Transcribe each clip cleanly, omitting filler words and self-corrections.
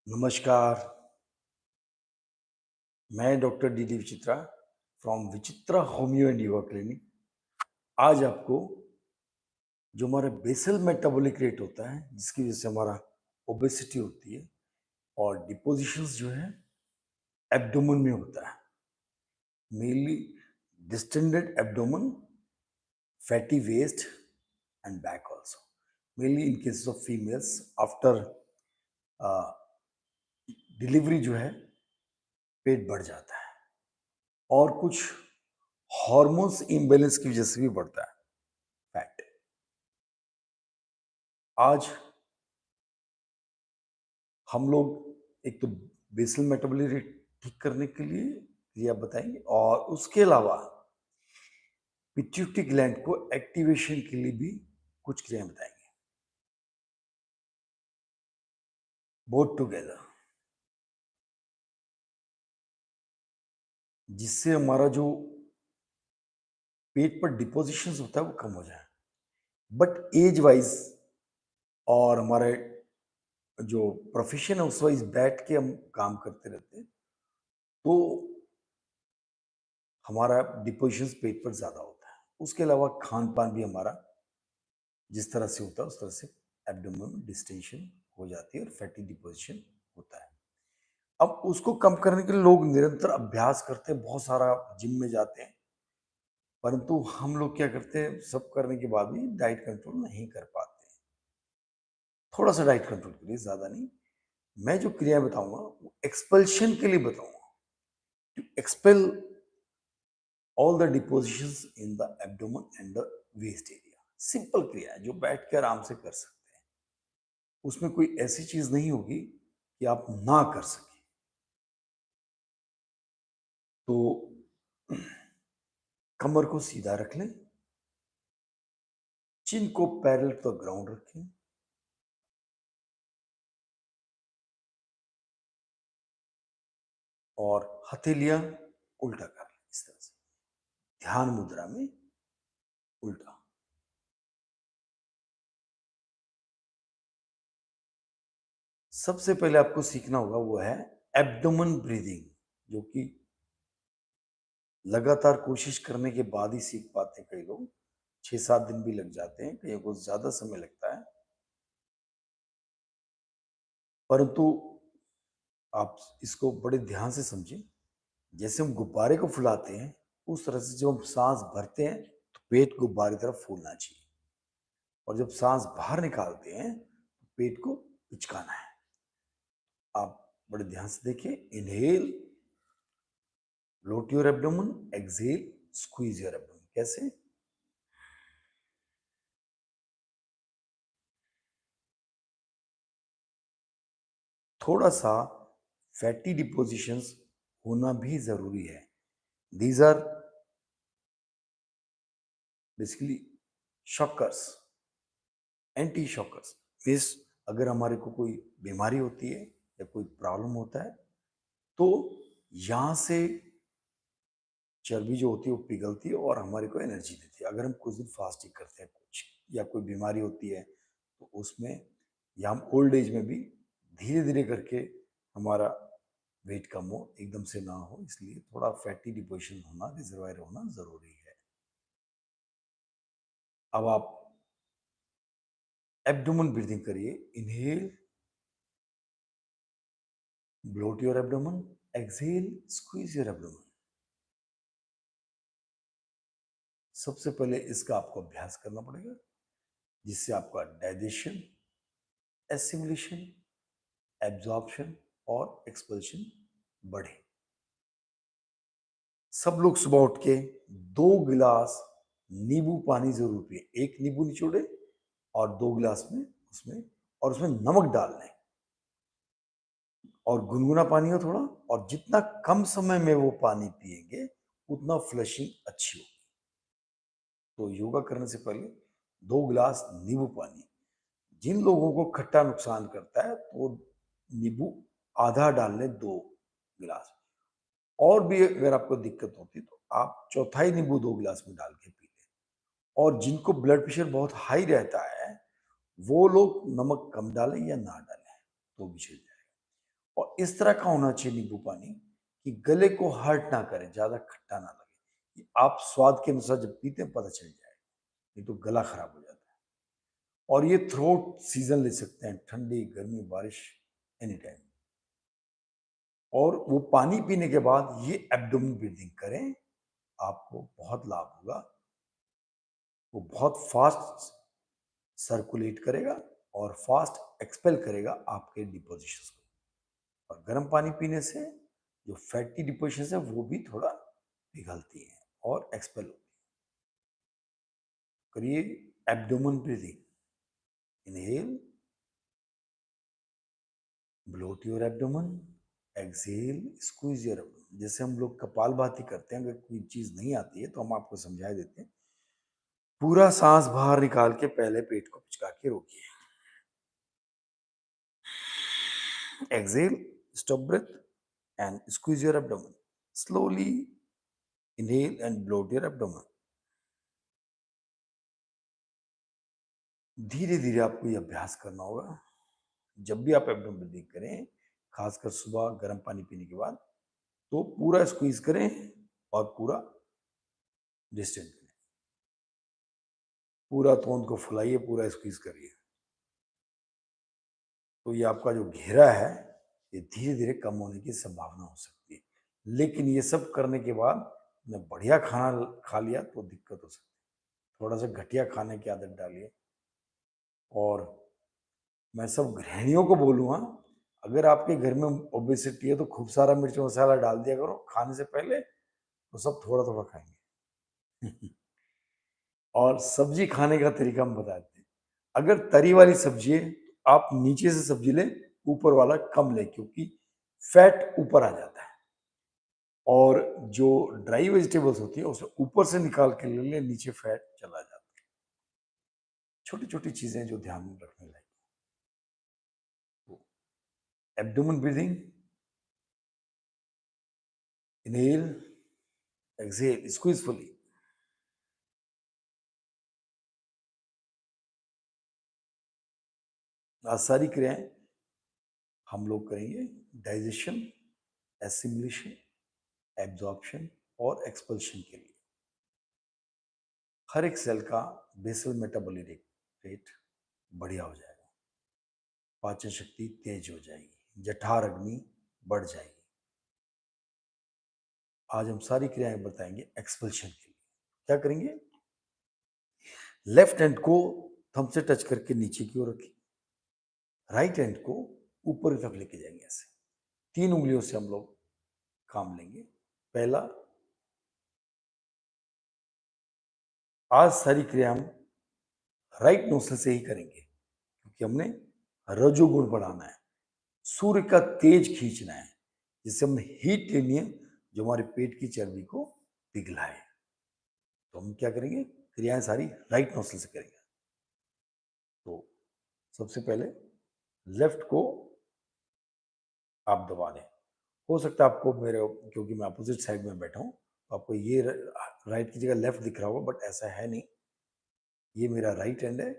नमस्कार, मैं doctor D D Vichitra from Vichitra homeo and yoga clinic. आज आपको जो हमारा बेसल मेटाबॉलिक रेट होता है, जिसकी वजह से हमारा ओबेसिटी होती है और डिपोजिशंस जो है एब्डोमेन में होता है, mainly distended abdomen, fatty waist and back also, mainly in cases of females after delivery जो है पेट बढ़ जाता है और कुछ हार्मोन्स इम्बैलेंस की वजह से भी बढ़ता है फैट। आज हम लोग एक तो बेसल मेटाबॉलिक रेट ठीक करने के लिए क्रिया बताएंगे और उसके अलावा पिट्यूटरी ग्लैंड को एक्टिवेशन के लिए भी कुछ क्रियाएं बताएंगे। बोथ टुगेदर, जिससे हमारा जो पेट पर डिपोजिशन होता है वो कम हो जाए। बट एज वाइज और हमारे जो प्रोफेशन है उस वाइज बैठ के हम काम करते रहते हैं, तो हमारा डिपोजिशन पेट पर ज़्यादा होता है। उसके अलावा खान पान भी हमारा जिस तरह से होता है उस तरह से एब्डोमेन में डिस्टेंशन हो जाती है और फैटी डिपोजिशन होता है। अब उसको कम करने के लिए लोग निरंतर अभ्यास करते हैं, बहुत सारा जिम में जाते हैं, परंतु हम लोग क्या करते हैं, सब करने के बाद भी डाइट कंट्रोल नहीं कर पाते। थोड़ा सा डाइट कंट्रोल के लिए, ज़्यादा नहीं। मैं जो क्रिया बताऊंगा वो एक्सपल्शन के लिए बताऊंगा, to expel all the depositions in the abdomen and the waist area. Simple क्रिया है जो बैठ के आराम से कर सकते हैं। उसमें कोई ऐसी चीज नहीं होगी कि आप ना कर सकें। तो कमर को सीधा रख लें, चिन को पैरेलल टू द ग्राउंड रखें, और हथेलियां उल्टा कर लें इस तरह से, ध्यान मुद्रा में उल्टा। सबसे पहले आपको सीखना होगा वो है एब्डोमेन ब्रीदिंग, जो कि लगातार कोशिश करने के बाद ही सीख पाते हैं कई लोग। 6-7 दिन भी लग जाते हैं, कईयों को ज्यादा समय लगता है, परंतु आप इसको बड़े ध्यान से समझें। जैसे हम गुब्बारे को फुलाते हैं, उस तरह से जब हम सांस भरते हैं तो पेट गुब्बारे की तरफ फूलना चाहिए, और जब सांस बाहर निकालते हैं तो पेट को पिचकाना है। आप बड़े ध्यान से देखिए। Inhale, bloat your abdomen, exhale, squeeze your abdomen। कैसे? थोड़ा सा फैटी डिपोजिशंस होना भी जरूरी है। These are basically shockers, anti shockers. Means अगर हमारे को कोई बीमारी होती है या कोई प्रॉब्लम होता है, तो यहाँ से चर्बी जो होती है वो पिघलती है और हमारे को एनर्जी देती है। अगर हम कुछ दिन फास्टिंग करते हैं कुछ, या कोई बीमारी होती है, तो उसमें, या हम ओल्ड एज में भी धीरे धीरे करके हमारा वेट कम हो, एकदम से ना हो, इसलिए थोड़ा फैटी डिपोजिशन होना, रिजर्वायर होना जरूरी है। अब आप एब्डोमेन ब्रीदिंग करिए। Inhale, bloat your abdomen, exhale, squeeze your abdomen. सबसे पहले इसका आपको अभ्यास करना पड़ेगा, जिससे आपका डाइजेशन, एसिमिलेशन, एब्जॉर्प्शन और एक्सपल्शन बढ़े। सब लोग सुबह उठ के 2 गिलास नींबू पानी जरूर पिए। एक नींबू निचोड़े और 2 गिलास में उसमें, और उसमें नमक डाल लें, और गुनगुना पानी हो थोड़ा, और जितना कम समय में वो पानी पिएंगे उतना फ्लशिंग अच्छी होगी। तो योगा करने से पहले 2 गिलास नींबू पानी। जिन लोगों को खट्टा नुकसान करता है तो वो नींबू आधा डाल लें 2 गिलास। और भी अगर आपको दिक्कत होती है तो आप चौथाई नींबू 2 गिलास में डाल के पी लें। और जिनको ब्लड प्रेशर बहुत हाई रहता है, वो लोग नमक कम डालें या ना डालें तो भी चल जाएगा। और इस तरह का होना चाहिए नींबू पानी कि गले को हर्ट ना करे, ज्यादा खट्टा ना लगे। ये आप स्वाद के अनुसार जब पीते हैं पता चल जाएगा, नहीं तो गला खराब हो जाता है। और ये थ्रोट सीजन ले सकते हैं, ठंडी, गर्मी, बारिश, एनी टाइम। और वो पानी पीने के बाद ये एब्डोमेन ब्रीदिंग करें, आपको बहुत लाभ होगा। वो बहुत फास्ट सर्कुलेट करेगा और फास्ट एक्सपेल करेगा आपके डिपोजिशंस को। और गर्म पानी पीने से जो फैटी डिपोजिशंस है वो भी थोड़ा पिघलती है और एक्सपेल होती है। करिए abdomen breathing. Inhale, bloat your abdomen, exhale, squeeze your abdomen. जैसे हम लोग कपालभाति करते हैं, अगर कोई चीज नहीं आती है तो हम आपको समझा देते हैं। पूरा सांस बाहर निकाल के पहले पेट को पिचका के रोकिए। Exhale, stop breath and squeeze your abdomen. Slowly inhale and bloat your abdomen. धीरे धीरे आपको ये अभ्यास करना होगा। जब भी आप एब्डोमेन ब्रीदिंग करें, खासकर सुबह गर्म पानी पीने के बाद, तो पूरा स्क्वीज करें और पूरा डिस्टेंट करें। पूरा तोंद को फुलाइए, पूरा स्क्वीज करिए। तो ये आपका जो घेरा है ये धीरे धीरे कम होने की संभावना हो सकती है। लेकिन ये सब करने के बाद ने बढ़िया खाना खा लिया तो दिक्कत हो सकती है। थोड़ा सा घटिया खाने की आदत डालिए। और मैं सब गृहिणियों को बोलूँगा, अगर आपके घर में ओबेसिटी है तो खूब सारा मिर्च मसाला डाल दिया करो खाने से पहले, तो सब थोड़ा थोड़ा खाएंगे। और सब्जी खाने का तरीका हम बताते हैं। अगर तरी वाली सब्जी है तो आप नीचे से सब्जी लें, ऊपर वाला कम लें, क्योंकि फैट ऊपर आ जाता है। और जो ड्राई वेजिटेबल्स होती है उसे ऊपर से निकाल के ले लें, नीचे फैट चला जाता है। छोटी छोटी चीजें जो ध्यान में रखने लायक। Abdomen breathing, inhale, exhale, squeeze fully. आज सारी क्रियाएं हम लोग करेंगे डाइजेशन, एसिमिलेशन, एब्जॉर्प्शन और एक्सपल्शन के लिए। हर एक सेल का बेसल मेटाबॉलिक रेट बढ़िया हो जाएगा, पाचन शक्ति तेज हो जाएगी, जठर अग्नि बढ़ जाएगी। आज हम सारी क्रियाएं बताएंगे एक्सपल्शन के लिए। क्या करेंगे? लेफ्ट हैंड को थंब से टच करके नीचे की ओर रखिए, राइट हैंड को ऊपर की तरफ लेके जाएंगे। ऐसे 3 उंगलियों से हम लोग काम लेंगे। पहला, आज सारी क्रिया हम राइट नोस्ट्रल से ही करेंगे, क्योंकि हमने रजोगुण बढ़ाना है, सूर्य का तेज खींचना है, जिससे हमने हीट लेनी है जो हमारे पेट की चर्बी को पिघलाए। तो हम क्या करेंगे? क्रियाएं सारी राइट नोस्ट्रल से करेंगे। तो सबसे पहले लेफ्ट को आप दबा दें। हो सकता है आपको मेरे, क्योंकि मैं अपोजिट साइड में बैठा हूं, तो आपको ये राइट की जगह लेफ्ट दिख रहा होगा, बट ऐसा है नहीं। ये मेरा राइट हैंड है।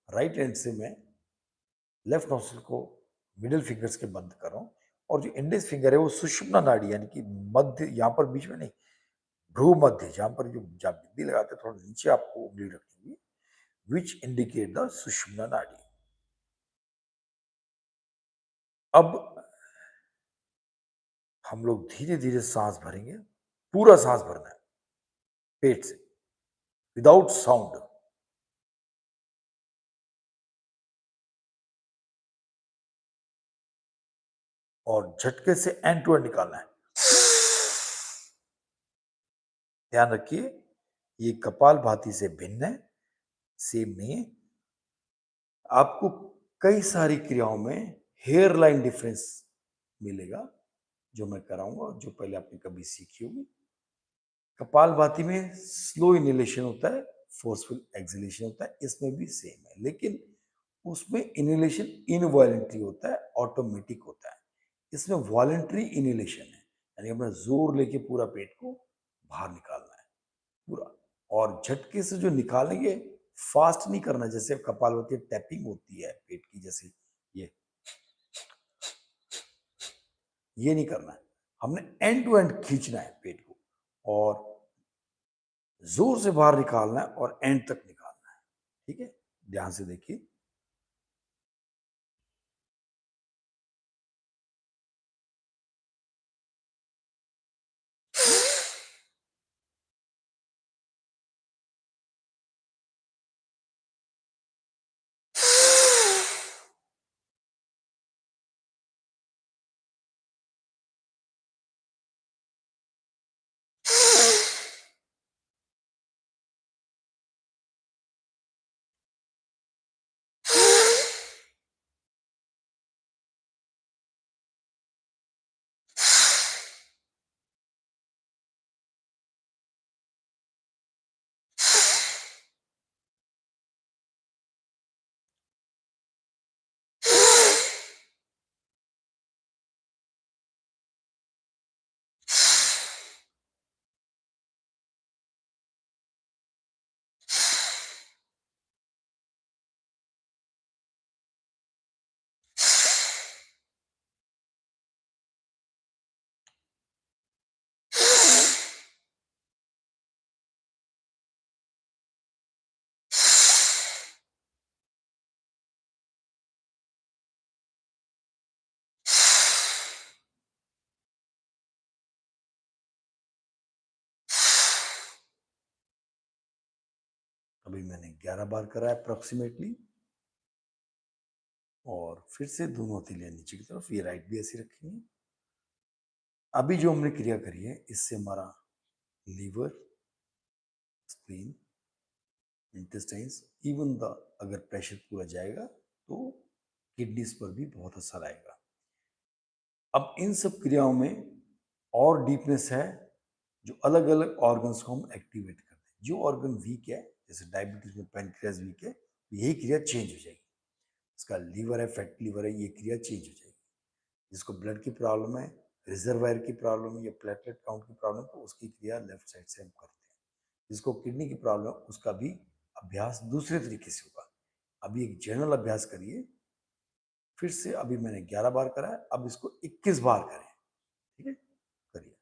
राइट हैंड से मैं लेफ्ट नोस्ट्रल को मिडिल फिंगर्स के बंद कर रहा हूँ, और जो इंडेक्स फिंगर है वो सुषुम्ना नाड़ी, यानी कि मध्य, यहाँ पर बीच में नहीं, भ्रू मध्य, जहाँ पर जो जहाँ बिंदी लगाते हैं थोड़ा नीचे आपको उंगली रखनी होगी, विच इंडिकेट द सुषुम्ना नाड़ी। अब हम लोग धीरे धीरे सांस भरेंगे। पूरा सांस भरना है पेट से, विदाउट साउंड। और झटके से एंड टू एंड निकालना है। ध्यान रखिए, ये कपालभाति से भिन्न है, सेम नहीं है। आपको कई सारी क्रियाओं में हेयर लाइन डिफरेंस मिलेगा, जो मैं कराऊंगा, जो पहले आपने कभी सीखी होगी। कपालभाति में स्लो इनहेलेशन होता है, फोर्सफुल एक्सहेलेशन होता है, इसमें भी सेम है, लेकिन उसमें इनहेलेशन इनवॉलंटरी होता है, ऑटोमेटिक होता है। इसमें वॉलंटरी इनहेलेशन है, यानी अपना जोर लेके पूरा पेट को बाहर निकालना है पूरा। और झटके से जो निकालेंगे, फास्ट नहीं करना, जैसे कपालभाति टैपिंग होती है पेट की, जैसे ये ये नहीं करना है, हमने एंड टू एंड खींचना है पेट को और जोर से बाहर निकालना है और एंड तक निकालना है। ठीक है, ध्यान से देखिए। अभी मैंने 11 बार करा है अप्रोक्सीमेटली, और फिर से दोनों हथेलियां नीचे की तरफ, ये राइट भी ऐसी रखेंगे। अभी जो हमने क्रिया करी है इससे हमारा liver, spleen, intestines, even the अगर प्रेशर पूरा जाएगा तो किडनीज पर भी बहुत असर आएगा। अब इन सब क्रियाओं में और डीपनेस है, जो अलग अलग ऑर्गन्स को हम एक्टिवेट करते हैं। जो ऑर्गन वीक है, जैसे डायबिटीज में पैनक्रियाज वीक है, तो यही क्रिया चेंज हो जाएगी। इसका लीवर है, फैट लीवर है, ये क्रिया चेंज हो जाएगी। जिसको ब्लड की प्रॉब्लम है, रिजर्वायर की प्रॉब्लम है या प्लेटलेट काउंट की प्रॉब्लम है, तो उसकी क्रिया लेफ्ट साइड से हम करते हैं। जिसको किडनी की प्रॉब्लम है उसका भी अभ्यास दूसरे तरीके से होगा। अभी एक जनरल अभ्यास करिए, फिर से अभी मैंने 11 बार करा है, अब इसको 21 बार करें। ठीक है, करिए।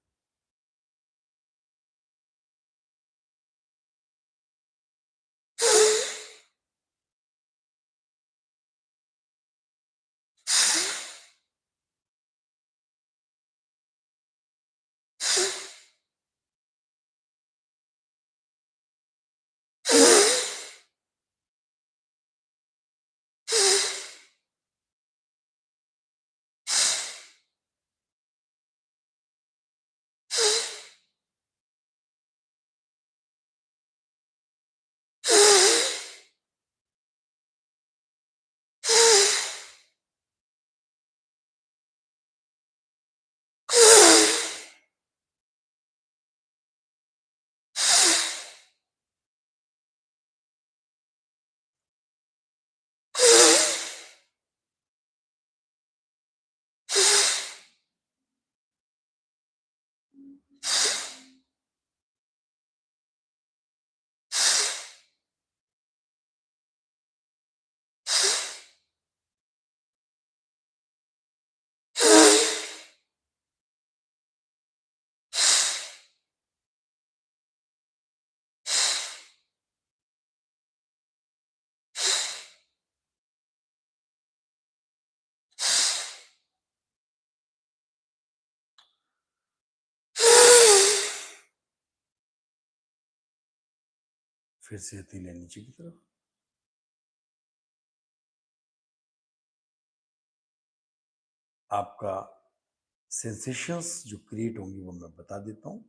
फिर से हथेलियां नीचे की तरफ। आपका सेंसेशंस जो क्रिएट होंगी वो मैं बता देता हूं।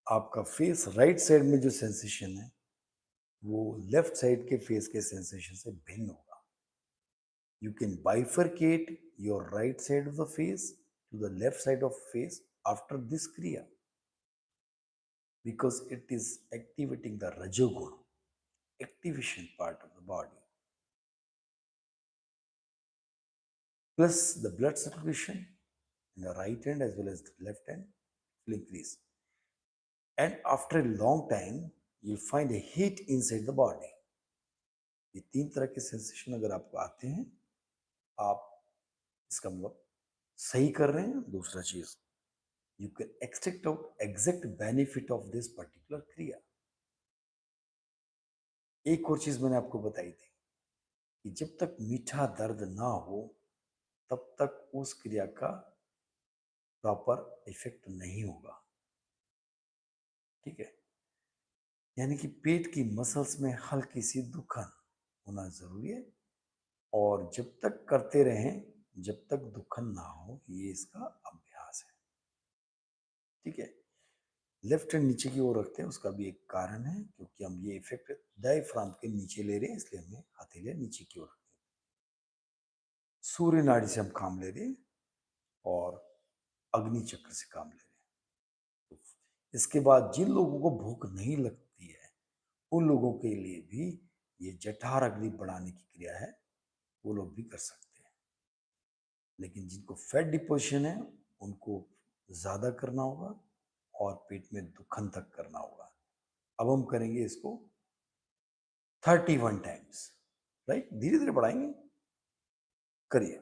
आपका फेस राइट साइड में जो सेंसेशन है वो लेफ्ट साइड के फेस के सेंसेशन से भिन्न होगा। You can bifurcate your right side of the face to the left side of face after this kriya, because it is activating the Rajoguna, activation part of the body, plus the blood circulation in the right hand as well as the left hand will increase. And after a long time, you'll find a heat inside the body. ये तीन तरह के sensation अगर आपको आते हैं, आप इसका मतलब सही कर रहे हैं। दूसरा चीज, you can extract out exact benefit of this particular क्रिया। एक और चीज मैंने आपको बताई थी कि जब तक मीठा दर्द ना हो तब तक उस क्रिया का प्रॉपर इफेक्ट नहीं होगा। ठीक है, यानी कि पेट की मसल्स में हल्की सी दुखन होना जरूरी है, और जब तक करते रहें जब तक दुखन ना हो, ये इसका अभ्यास है। ठीक है, लेफ्ट हैंड नीचे की ओर रखते हैं, उसका भी एक कारण है, क्योंकि हम ये इफेक्ट डायफ्राम के नीचे ले रहे हैं, इसलिए हमें हथेलियां नीचे की ओर रखते हैं। सूर्य नाड़ी से हम काम ले रहे हैं और अग्नि चक्र से काम ले रहे हैं। तो इसके बाद जिन लोगों को भूख नहीं लगती है उन लोगों के लिए भी ये जठर अग्नि बढ़ाने की क्रिया है, वो लोग भी कर सकते हैं। लेकिन जिनको फैट डिपोजिशन है उनको ज्यादा करना होगा और पेट में दुखन तक करना होगा। अब हम करेंगे इसको 31 टाइम्स। राइट, धीरे धीरे बढ़ाएंगे। करिए।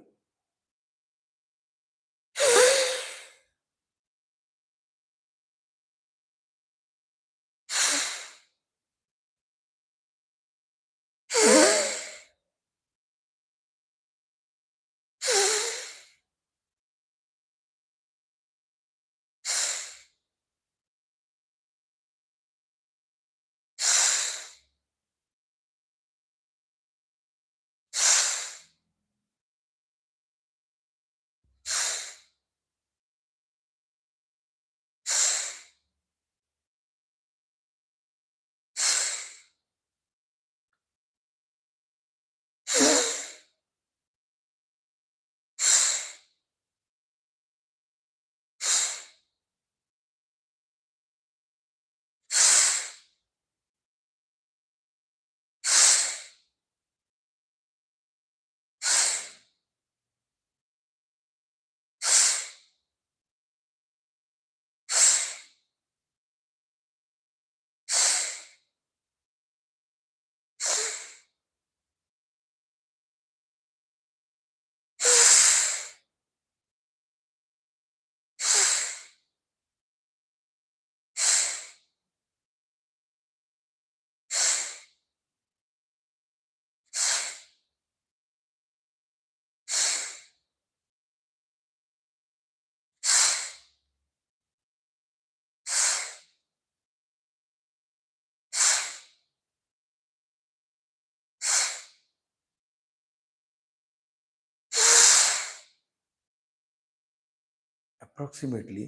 अप्रोक्सीमेटली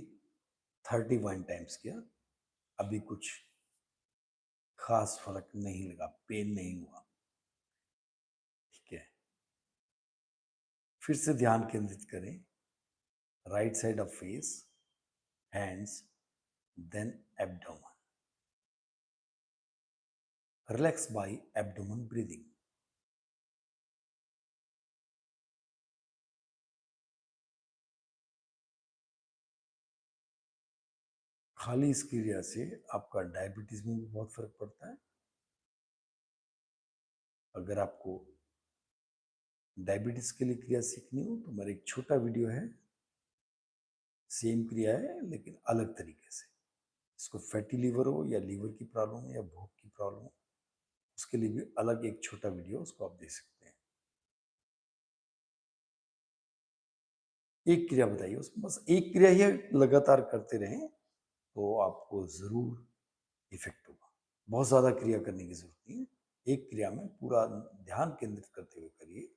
31 टाइम्स किया। अभी कुछ खास फर्क नहीं लगा, पेन नहीं हुआ। ठीक है, फिर से ध्यान केंद्रित करें। Right side of face, hands, then abdomen. Relax by abdomen breathing. खाली इस क्रिया से आपका डायबिटीज में भी बहुत फर्क पड़ता है। अगर आपको डायबिटीज के लिए क्रिया सीखनी हो तो मेरा एक छोटा वीडियो है, सेम क्रिया है लेकिन अलग तरीके से। इसको फैटी लीवर हो या लीवर की प्रॉब्लम हो या भूख की प्रॉब्लम हो, उसके लिए भी अलग एक छोटा वीडियो उसको आप देख सकते हैं। एक क्रिया बताइए, उसमें बस एक क्रिया ही लगातार करते रहें तो आपको जरूर इफेक्ट होगा। बहुत ज्यादा क्रिया करने की जरूरत नहीं है, एक क्रिया में पूरा ध्यान केंद्रित करते हुए करिए।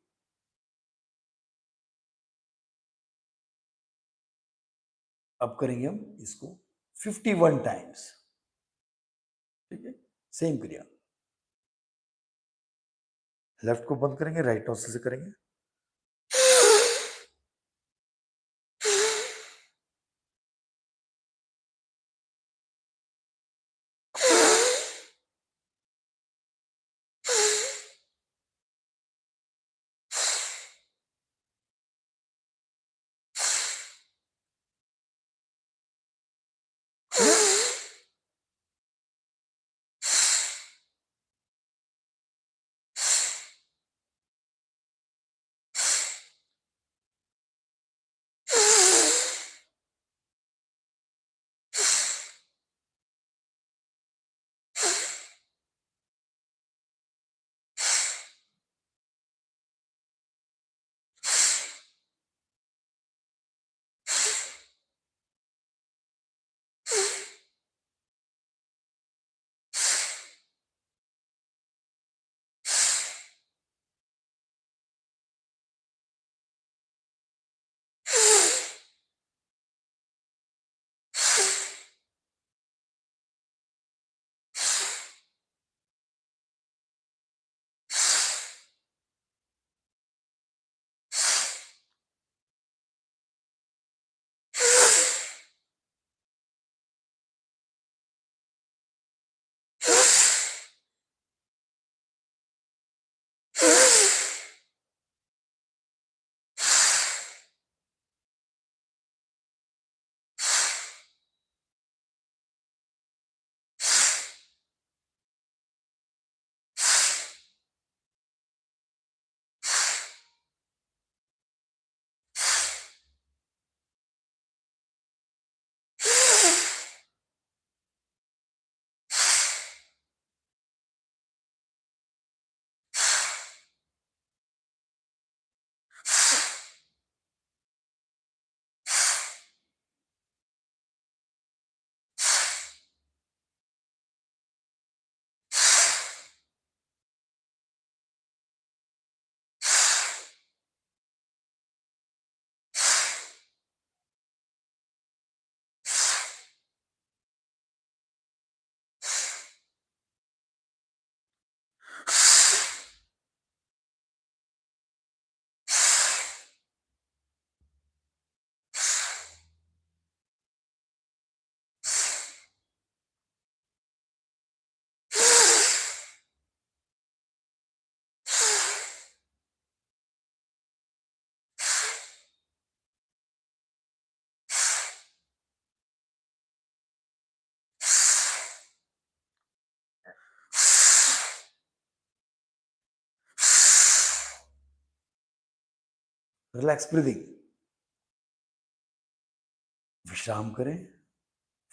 अब करेंगे हम इसको 51 टाइम्स। ठीक है, सेम क्रिया। लेफ्ट को बंद करेंगे, राइट नोस्ट्रिल से करेंगे। रिलैक्स ब्रीदिंग, विश्राम करें,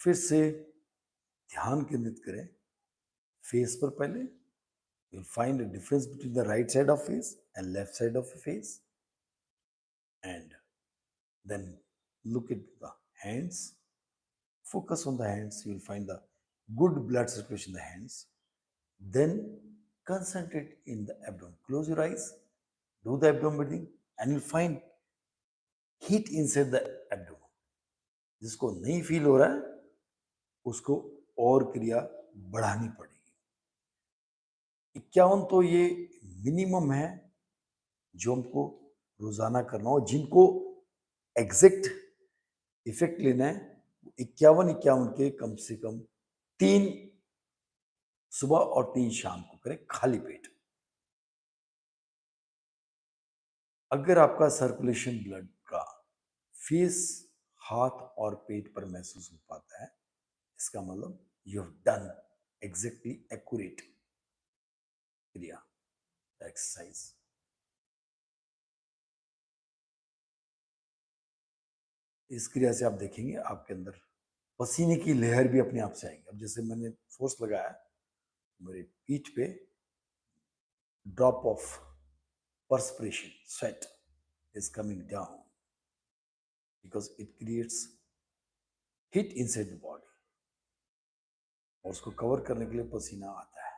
फिर से ध्यान केंद्रित करें फेस पर पहले. You'll find a difference between the right side of face and left side of the face, and then look at the hands. Focus on the hands. You'll find the good blood circulation in the hands. Then concentrate in the abdomen. Close your eyes, do the abdomen breathing, and you'll find heat inside the abdomen. जिसको नहीं feel हो रहा है उसको और क्रिया बढ़ानी पड़ेगी. 51 तो ये मिनिमम है जो हमको रोजाना करना हो. जिनको एग्जैक्ट इफेक्ट लेना है 51 के कम से कम 3 सुबह और 3 शाम को करें खाली पेट. अगर आपका सर्कुलेशन ब्लड का फेस, हाथ और पेट पर महसूस हो पाता है, इसका मतलब you have done exactly accurate क्रिया एक्सरसाइज. इस क्रिया से आप देखेंगे आपके अंदर पसीने की लहर भी अपने आप से आएगी. अब जैसे मैंने फोर्स लगाया, मेरे पीठ पे drop of perspiration, sweat is coming down because it creates heat inside the body. और उसको कवर करने के लिए पसीना आता है.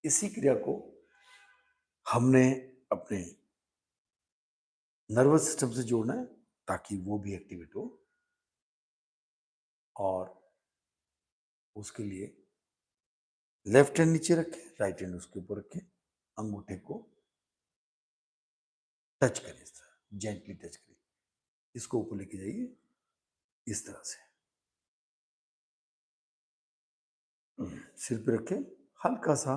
इसी क्रिया को हमने अपने नर्वस सिस्टम से जोड़ना है ताकि वो भी एक्टिवेट हो. और उसके लिए लेफ्ट हैंड नीचे रखें, राइट हैंड उसके ऊपर रखें, अंगूठे को टच करें, इस तरह जेंटली टच करें. इसको ऊपर लेके जाइए इस तरह से. सिर पे रखें, हल्का सा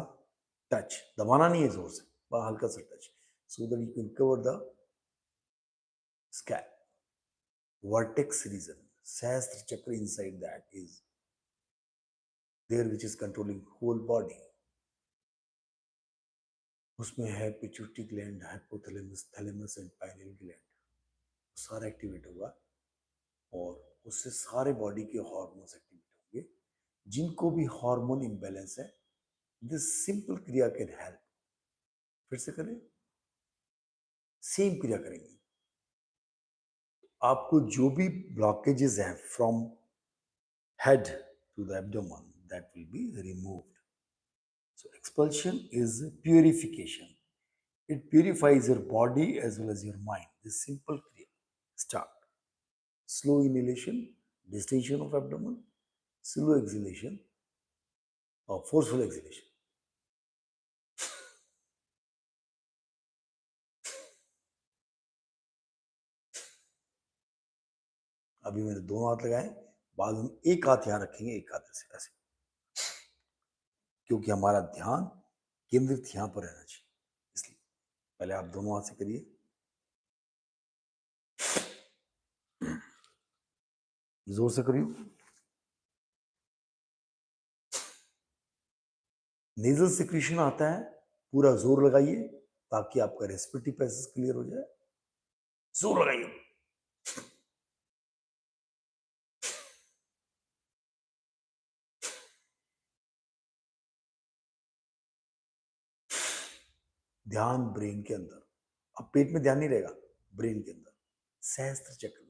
टच, दबाना नहीं है जोर से, बस हल्का सा touch, so that you can cover the scalp. Vertex region, सहस्त्र चक्र inside that is there, which is controlling whole body. उसमें है pituitary gland, hypothalamus, thalamus and pineal gland. सारा एक्टिवेट होगा और उससे सारे बॉडी के हार्मोन्स एक्टिवेट होंगे. जिनको भी हार्मोन इम्बैलेंस है, दिस सिंपल क्रिया कैन हेल्प. फिर से करें, सेम क्रिया करेंगे. आपको जो भी ब्लॉकेजेस हैं from head to the abdomen, that will be removed. So expulsion is purification. It purifies your body as well as your mind. This simple kriya. Start. Slow inhalation, distension of abdomen, slow exhalation or forceful exhalation. अभी मैंने दोनों हाथ लगाए, बाद में एक हाथ यहाँ रखेंगे, एक हाथ ऐसे ऐसे, क्योंकि हमारा ध्यान केंद्रित यहाँ पर रहना चाहिए. इसलिए पहले आप दोनों हाथ से करिए. जोर से करिए. नेजल सिक्रीशन आता है, पूरा जोर लगाइए ताकि आपका रेस्पिरेटरी पैसेज क्लियर हो जाए. जोर लगाइए. ध्यान ब्रेन के अंदर. अब पेट में ध्यान नहीं रहेगा, ब्रेन के अंदर सहस्त्र चक्र.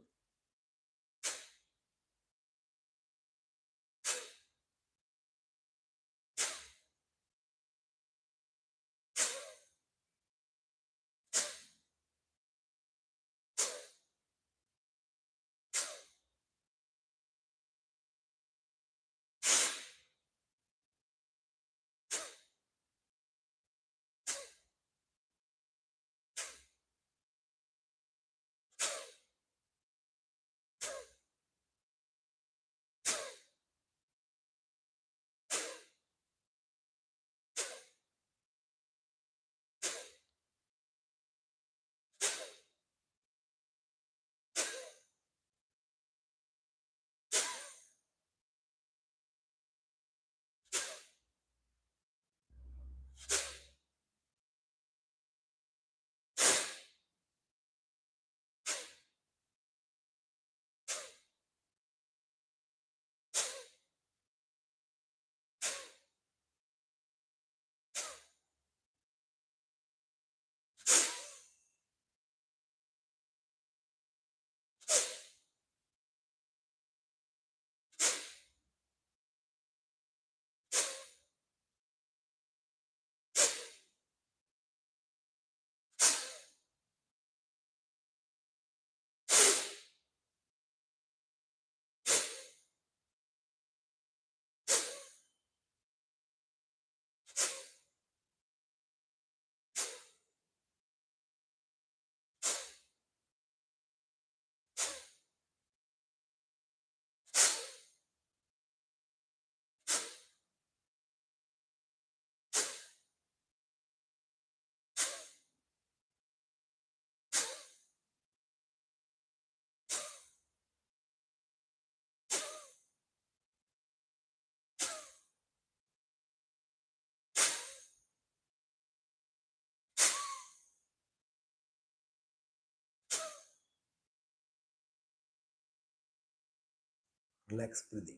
Relax breathing.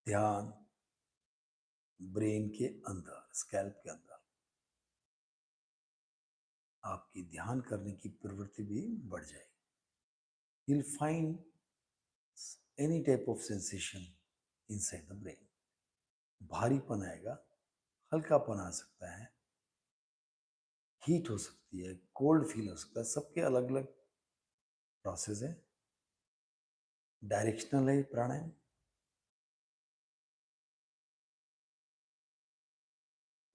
ध्यान ब्रेन के अंदर, स्कैल्प के अंदर आपकी ध्यान करने की प्रवृत्ति भी बढ़ जाएगी। you'll find any type of sensation inside the brain। भारीपन आएगा, हल्कापन आ सकता है, हीट हो सकती है, कोल्ड फील हो सकता है। सबके अलग अलग प्रोसेस है। डायरेक्शनल है प्राणायाम,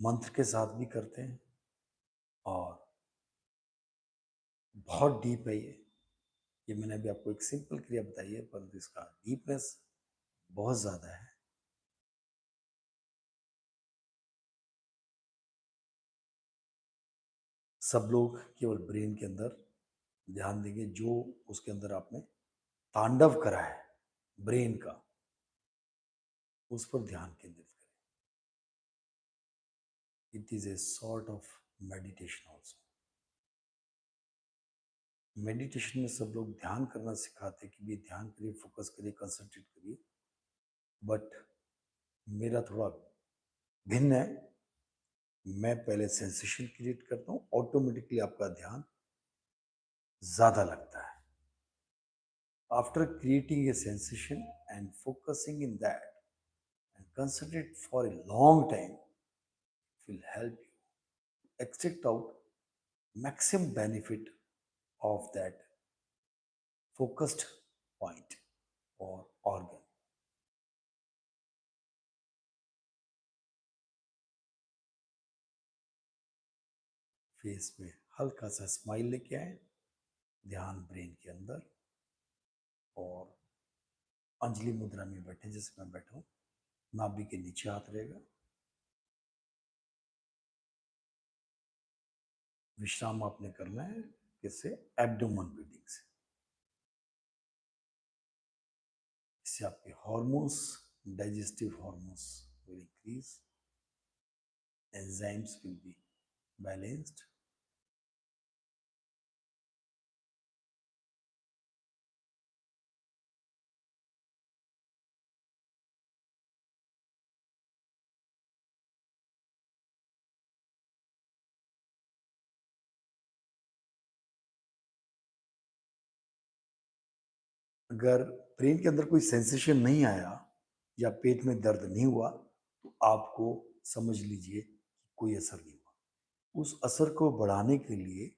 मंत्र के साथ भी करते हैं, और बहुत डीप है ये मैंने अभी आपको एक सिंपल क्रिया बताई है, परंतु इसका डीपनेस बहुत ज्यादा है। सब लोग केवल ब्रेन के अंदर ध्यान देंगे, जो उसके अंदर आपने तांडव करा है ब्रेन का, उस पर ध्यान केंद्रित करें। It is a sort of meditation also. Meditation में सब लोग ध्यान करना सिखाते कि भी ध्यान करिए, फोकस करिए, कंसंट्रेट करिए, बट मेरा थोड़ा भिन्न है। मैं पहले सेंसेशन क्रिएट करता हूँ, ऑटोमेटिकली आपका ध्यान ज्यादा लगता है। After creating a sensation and focusing in that and concentrate for a long time will help you extract out maximum benefit of that focused point or organ। Face पे हल्का सा स्माइल लेके आए, ध्यान ब्रेन के अंदर, और अंजलि मुद्रा में बैठे जैसे मैं बैठा हूं। नाभि के नीचे हाथ रहेगा। विश्राम आपने करना है किससे? एब्डोमेन ब्रीदिंग से। इससे आपके hormones, digestive hormones will increase, enzymes will be balanced. अगर ब्रेन के अंदर कोई सेंसेशन नहीं आया या पेट में दर्द नहीं हुआ, तो आपको समझ लीजिए कोई असर नहीं हुआ। उस असर को बढ़ाने के लिए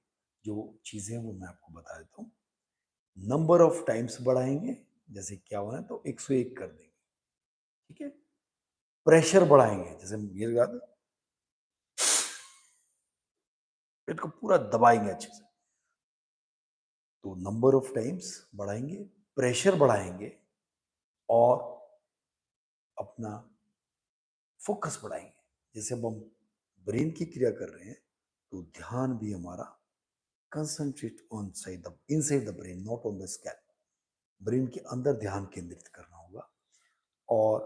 जो चीजें वो मैं आपको बता देता हूँ। नंबर ऑफ टाइम्स बढ़ाएंगे, जैसे क्या होना है तो 101 कर देंगे, ठीक है। प्रेशर बढ़ाएंगे, जैसे मेरे याद है, पेट को पूरा दबाएंगे अच्छे से, तो नंबर ऑफ टाइम्स बढ़ाएंगे, प्रेशर बढ़ाएंगे, और अपना फोकस बढ़ाएंगे। जैसे अब हम ब्रेन की क्रिया कर रहे हैं, तो ध्यान भी हमारा concentrate on side the inside the brain, not on the scalp. Brain के अंदर ध्यान केंद्रित करना होगा। और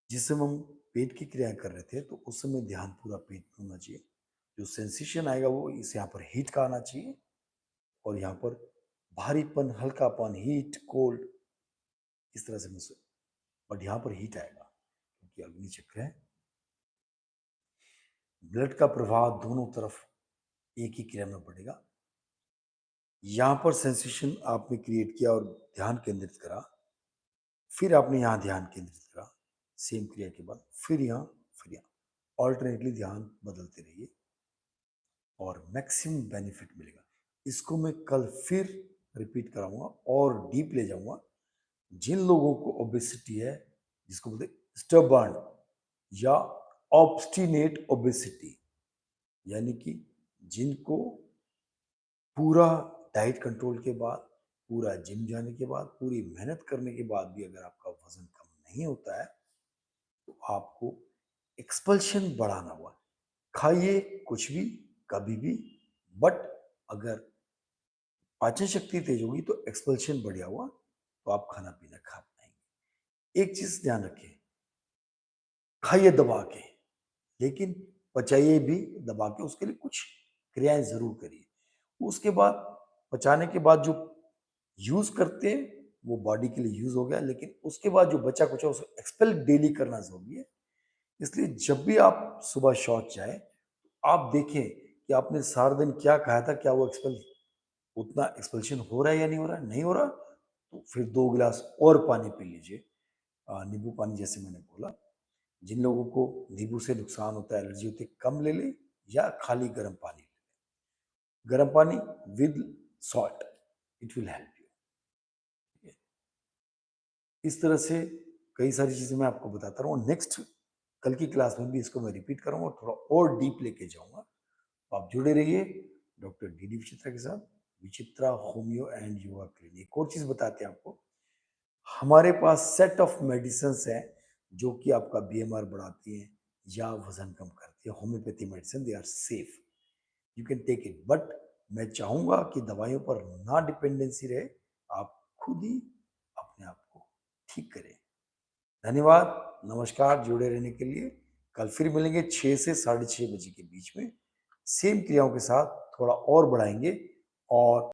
जिस समय हम पेट की क्रिया कर रहे थे, तो उस समय ध्यान पूरा पेट में होना चाहिए। जो सेंसेशन आएगा वो इस यहाँ पर हीट का आना चाहिए, और यहाँ पर भारीपन, हल्कापन, हीट, कोल्ड, इस तरह से महसूस। बट यहाँ पर हीट आएगा क्योंकि अग्नि चक्र है। ब्लड का प्रवाह दोनों तरफ एक ही क्रिया में बढ़ेगा। यहाँ पर सेंसेशन आपने क्रिएट किया और ध्यान केंद्रित करा, फिर आपने यहाँ ध्यान केंद्रित करा, सेम क्रिया के बाद फिर यहाँ, फिर यहाँ, ऑल्टरनेटली ध्यान बदलते रहिए और मैक्सिमम बेनिफिट मिलेगा। इसको मैं कल फिर रिपीट कराऊंगा और डीप ले जाऊंगा। जिन लोगों को ओबेसिटी है, जिसको बोलते स्टबर्न या ऑब्स्टिनेट ओबेसिटी, यानी कि जिनको पूरा डाइट कंट्रोल के बाद, पूरा जिम जाने के बाद, पूरी मेहनत करने के बाद भी अगर आपका वजन कम नहीं होता है, तो आपको एक्सपल्शन बढ़ाना हुआ। खाइए कुछ भी, कभी भी, बट अगर पाचन शक्ति तेज होगी तो एक्सपल्शन बढ़िया हुआ, तो आप खाना पीना खा पाएंगे। एक चीज ध्यान रखें, खाइए दबा के, लेकिन पचाइए भी दबा के। उसके लिए कुछ क्रियाएं जरूर करिए। उसके बाद पचाने के बाद जो यूज करते हैं वो बॉडी के लिए यूज हो गया, लेकिन उसके बाद जो बचा कुचा उसको एक्सपेल डेली करना जरूरी है। इसलिए जब भी आप सुबह शौच जाए, आप देखें कि आपने सारा दिन क्या खाया था, क्या वो एक्सपेल उतना एक्सपेल्शन हो रहा है या नहीं हो रहा है। नहीं हो रहा तो फिर 2 गिलास और पानी पी लीजिए, नींबू पानी जैसे मैंने बोला। जिन लोगों को नींबू से नुकसान होता है, एलर्जी होती है, कम ले ले या खाली गर्म पानी ले ले। गर्म पानी with salt, it will help you. इस तरह से कई सारी चीजें मैं आपको बताता रहूँ। नेक्स्ट कल की क्लास में भी इसको मैं रिपीट करूंगा, थोड़ा और डीप लेके जाऊंगा। तो आप जुड़े रहिए डॉक्टर डी विचित्रा के साथ, विचित्रा होम्यो एंड योगा क्लिनिक। एक और चीज बताते हैं आपको, हमारे पास सेट ऑफ मेडिसिन है जो कि आपका बीएमआर बढ़ाती है या वजन कम करती है। Homeopathy medicine, they are safe, you can take it. But मैं चाहूंगा कि दवाइयों पर ना डिपेंडेंसी रहे, आप खुद ही अपने आप को ठीक करें। धन्यवाद, नमस्कार। जुड़े रहने के लिए कल फिर मिलेंगे 6 से 6:30 बजे के बीच में, सेम क्रियाओं के साथ थोड़ा और बढ़ाएंगे और